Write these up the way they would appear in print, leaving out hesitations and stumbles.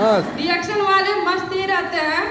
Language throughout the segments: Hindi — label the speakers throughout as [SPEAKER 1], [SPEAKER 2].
[SPEAKER 1] रिएक्शन वाले मस्त ही रहते हैं।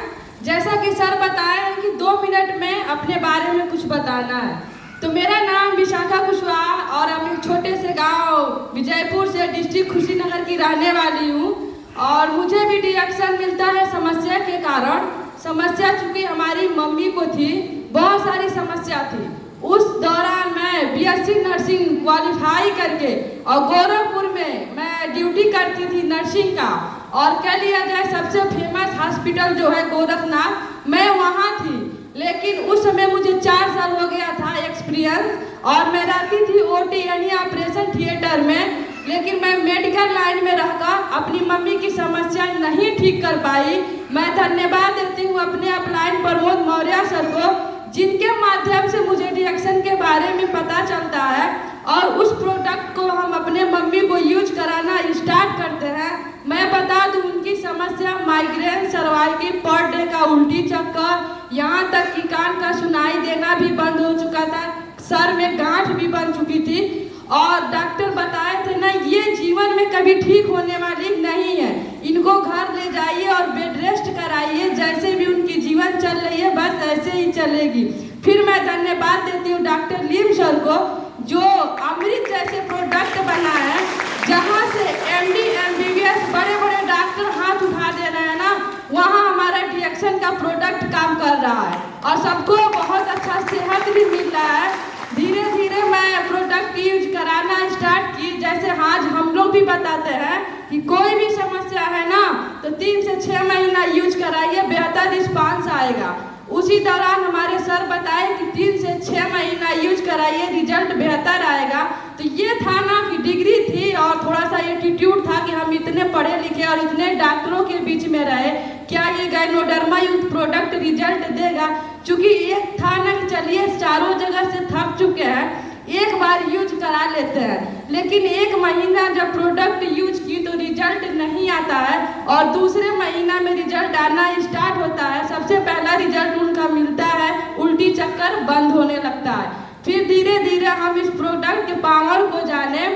[SPEAKER 1] जैसा कि सर बताए हैं कि 2 मिनट में अपने बारे में कुछ बताना है। तो मेरा नाम विशाखा कुशवाहा और हम एक छोटे से गांव विजयपुर से डिस्ट्रिक्ट कुशीनगर की रहने वाली हूँ। और मुझे भी रिएक्शन मिलता है समस्या के कारण। समस्या चूँकि हमारी मम्मी को थी, बहुत सारी समस्या थी। उस दौरान मैं बीएससी नर्सिंग क्वालिफाई करके और गोरखपुर में मैं ड्यूटी करती थी नर्सिंग का। और कह लिया जाए सबसे फेमस हॉस्पिटल जो है गोरखनाथ, मैं वहाँ थी। लेकिन उस समय मुझे 4 साल हो गया था एक्सपीरियंस, और मैं रहती थी ओटी यानी ऑपरेशन थिएटर में। लेकिन मैं मेडिकल लाइन में रहकर अपनी मम्मी की समस्या नहीं ठीक कर पाई। मैं धन्यवाद देती हूँ अपने अपलाइन प्रमोद मौर्य सर को, जिनके माध्यम से मुझे रिएक्शन के बारे में पता चलता है। और उस प्रोडक्ट को हम अपने मम्मी को यूज कराना स्टार्ट करते हैं। मैं बता दूं उनकी समस्या माइग्रेन, सर्वाइकल, पर डे का उल्टी चक्कर, यहाँ तक कि कान का सुनाई देना भी बंद हो चुका था, सर में गांठ भी बन चुकी थी। और डॉक्टर बताए थे ना, ये जीवन में कभी ठीक होने वाली नहीं है, इनको घर ले जाइए और बेड रेस्ट कराइए, जैसे भी उनकी जीवन चल रही है बस ऐसे ही चलेगी। फिर मैं धन्यवाद देती हूँ डॉक्टर लीम सर को, जो अमृत जैसे प्रोडक्ट बनाए हैं, जहाँ से एमडी एमबीबीएस बड़े बड़े डॉक्टर हाथ उठा दे रहे हैं ना, वहाँ हमारा रिएक्शन का प्रोडक्ट काम कर रहा है और सबको बहुत अच्छा सेहत भी मिल रहा है। धीरे धीरे मैं प्रोडक्ट यूज कराना स्टार्ट की। जैसे आज हम लोग भी बताते हैं कि कोई भी समस्या है ना तो 3 से 6 महीना यूज कराइए, बेहतर रिस्पांस आएगा। उसी दौरान हमारे सर बताए कि 3 से 6 महीना यूज कराइए, रिजल्ट बेहतर आएगा। तो ये था ना कि डिग्री थी और थोड़ा सा एटीट्यूड था कि हम इतने पढ़े लिखे और इतने डॉक्टरों के बीच में रहे, क्या ये गायनोडर्मा यूथ प्रोडक्ट रिजल्ट देगा। चूँकि एक था ना कि चलिए चारों जगह से थक चुके हैं, एक बार यूज करा लेते हैं। लेकिन 1 महीना जब प्रोडक्ट यूज की तो रिजल्ट नहीं आता है, और दूसरे महीना में रिजल्ट आना स्टार्ट होता है। सबसे पहला रिजल्ट उनका मिलता है, उल्टी चक्कर बंद होने लगता है। फिर धीरे धीरे हम इस प्रोडक्ट के पावर को जाने,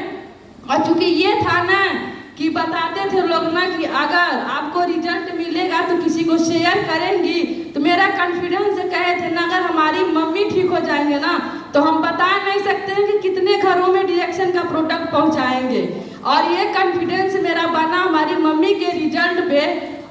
[SPEAKER 1] और चूँकि ये था ना कि बताते थे लोग ना कि अगर आपको रिजल्ट मिलेगा तो किसी को शेयर करेंगी, तो मेरा कॉन्फिडेंस कहे थे ना अगर हमारी मम्मी ठीक हो जाएंगे ना तो हम बता नहीं सकते हैं कि कितने घरों में रिएक्शन का प्रोडक्ट पहुंचाएंगे। और ये कॉन्फिडेंस मेरा बना हमारी मम्मी के रिजल्ट पे।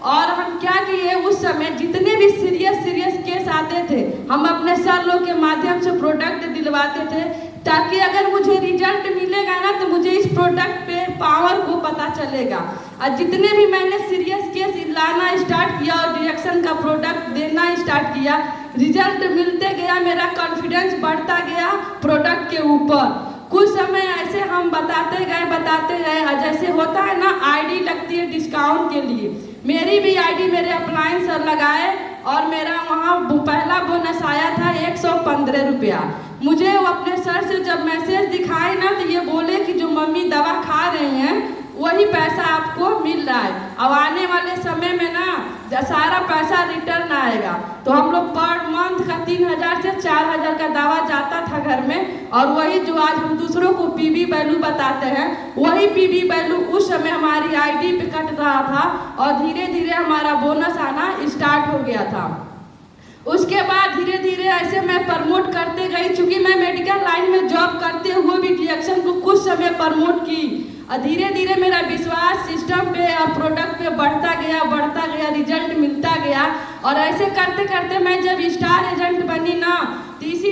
[SPEAKER 1] और हम क्या किए, उस समय जितने भी सीरियस केस आते थे हम अपने सर लोग के माध्यम से प्रोडक्ट दिलवाते थे, ताकि अगर मुझे रिजल्ट मिलेगा ना तो मुझे इस प्रोडक्ट पे पावर को पता चलेगा। और जितने भी मैंने सीरियस केस लाना स्टार्ट किया और रिएक्शन का प्रोडक्ट देना स्टार्ट किया, रिजल्ट मिलते गया, मेरा कॉन्फिडेंस बढ़ता गया प्रोडक्ट के ऊपर। कुछ समय ऐसे हम बताते गए, और जैसे होता है ना आईडी लगती है डिस्काउंट के लिए, मेरी भी आईडी मेरे अपलाइन सर लगाए और मेरा वहाँ पहला बोनस आया था 115 रुपया। मुझे वो अपने सर से जब मैसेज दिखाए ना तो ये बोले कि जो मम्मी दवा खा रही हैं वही पैसा आपको मिल रहा है। अब आने वाले समय में ना सारा पैसा रिटर्न आएगा। तो हम लोग पर मंथ का 3000 से 4000 का दवा जाता था घर में, और वही जो आज हम दूसरों को पीवी वैल्यू बताते हैं, वही पीवी वैल्यू उस समय हमारी आईडी पे कट रहा था, और धीरे धीरे हमारा बोनस आना स्टार्ट हो गया था। उसके बाद धीरे धीरे ऐसे मैं प्रमोट करते गई। चूँकि मैं मेडिकल लाइन में जॉब करते हुए भी रिएक्शन को कुछ समय प्रमोट की, और धीरे धीरे मेरा विश्वास सिस्टम पे और प्रोडक्ट पे बढ़ता गया, रिजल्ट मिलता गया। और ऐसे करते करते मैं जब स्टार एजेंट बनी ना, तो इसी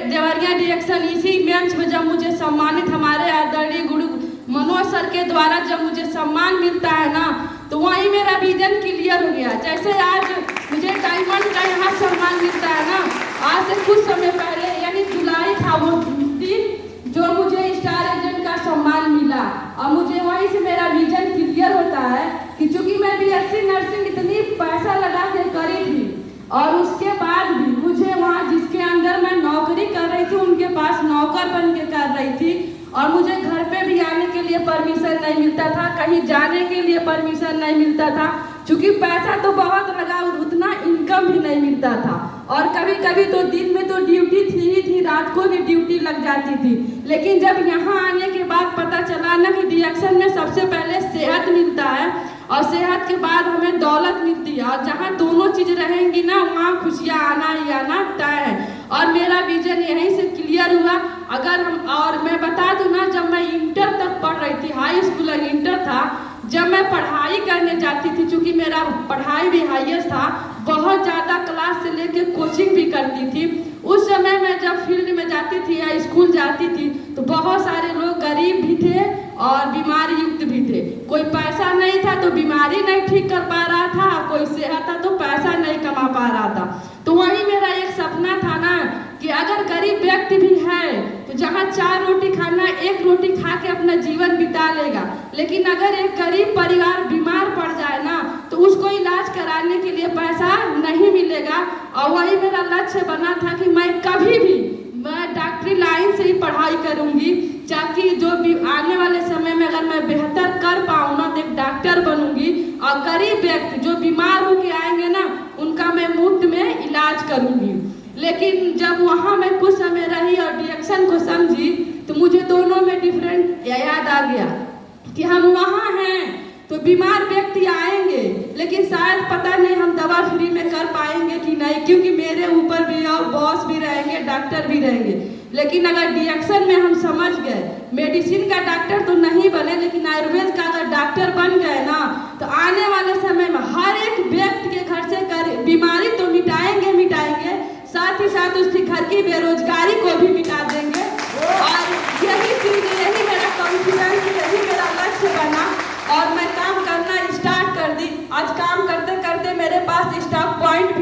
[SPEAKER 1] देवरिया रिएक्शन इसी मंच में जब मुझे सम्मानित हमारे आदरणीय गुरु मनोज सर के द्वारा जब मुझे सम्मान मिलता है ना, तो वहीं मेरा विजन क्लियर हो गया। जैसे आज मुझे डायमंड का यहाँ सम्मान मिलता है ना, आज से कुछ समय पहले यानी जुलाई था वो दिन जो मुझे स्टार एजेंट का सम्मान मिला। और मुझे वहीं से मेरा विजन क्लियर होता है कि चूँकि मैं बीएससी नर्सिंग इतनी पैसा लगा के करी थी, और उसके बाद भी मुझे वहाँ जिसके अंदर मैं नौकरी कर रही थी उनके पास नौकर बन के कर रही थी, और मुझे घर पे भी आने के लिए परमिशन नहीं मिलता था, कहीं जाने के लिए परमिशन नहीं मिलता था। क्योंकि पैसा तो बहुत लगा और उतना इनकम भी नहीं मिलता था। और कभी कभी तो दिन में तो ड्यूटी थी ही थी, रात को भी ड्यूटी लग जाती थी। लेकिन जब यहाँ आने के बाद पता चला ना कि डीएक्शन में सबसे पहले सेहत मिलता है और सेहत के बाद हमें दौलत मिलती है, और जहाँ दोनों चीज़ रहेंगी ना वहाँ खुशियाँ आना ही आना तय है। और मेरा विजन यहीं से क्लियर हुआ। अगर हम, और मैं बता दूँ ना, जब मैं इंटर तक पढ़ रही थी, हाई स्कूल और इंटर था, जब मैं पढ़ाई करने जाती थी, चूँकि मेरा पढ़ाई भी हाईएस्ट था, बहुत ज़्यादा क्लास से लेके कोचिंग भी करती थी। उस समय मैं जब फील्ड में जाती थी या स्कूल जाती थी तो बहुत सारे लोग गरीब भी थे और बीमारी युक्त भी थे। कोई पैसा नहीं था तो बीमारी नहीं ठीक कर पा रहा था, कोई सेहत था तो पैसा नहीं कमा पा रहा था। तो वही मेरा एक सपना था ना कि अगर गरीब व्यक्ति भी है तो जहाँ 4 रोटी खाना, 1 रोटी खा के अपना जीवन बिता लेगा। लेकिन अगर एक गरीब परिवार बीमार पड़ जाए ना तो उसको इलाज कराने के लिए पैसा नहीं मिलेगा। और वही मेरा लक्ष्य बना था कि मैं कभी भी डॉक्टरी लाइन से ही पढ़ाई करूंगी, ताकि जो भी आने वाले समय में अगर मैं बेहतर कर पाऊँ ना तो एक डॉक्टर बनूंगी और गरीब व्यक्ति जो बीमार होके आएंगे ना उनका मैं मुफ्त में इलाज करूंगी। लेकिन जब वहाँ मैं कुछ समय रही और डीएक्शन को समझी तो मुझे दोनों में डिफरेंट याद आ गया कि हम वहाँ हैं तो बीमार व्यक्ति आएंगे, लेकिन शायद पता नहीं हम दवा फ्री में कर पाएंगे कि नहीं, क्योंकि मेरे ऊपर भी और बॉस भी रहेंगे, डॉक्टर भी रहेंगे। लेकिन अगर डीएक्शन में हम समझ गए, मेडिसिन का डॉक्टर तो नहीं बने लेकिन आयुर्वेद का अगर डॉक्टर बन गए ना तो आने वाले समय में हर एक व्यक्ति के घर से बीमारी तो मिटाएंगे, साथ ही साथ उसके घर की बेरोजगारी को भी मिटा देंगे। और यही चीज़, यही मेरा कॉन्फिडेंस, यही मेरा लक्ष्य बना और मैं काम करना स्टार्ट कर दी। आज काम करते करते मेरे पास स्टॉक पॉइंट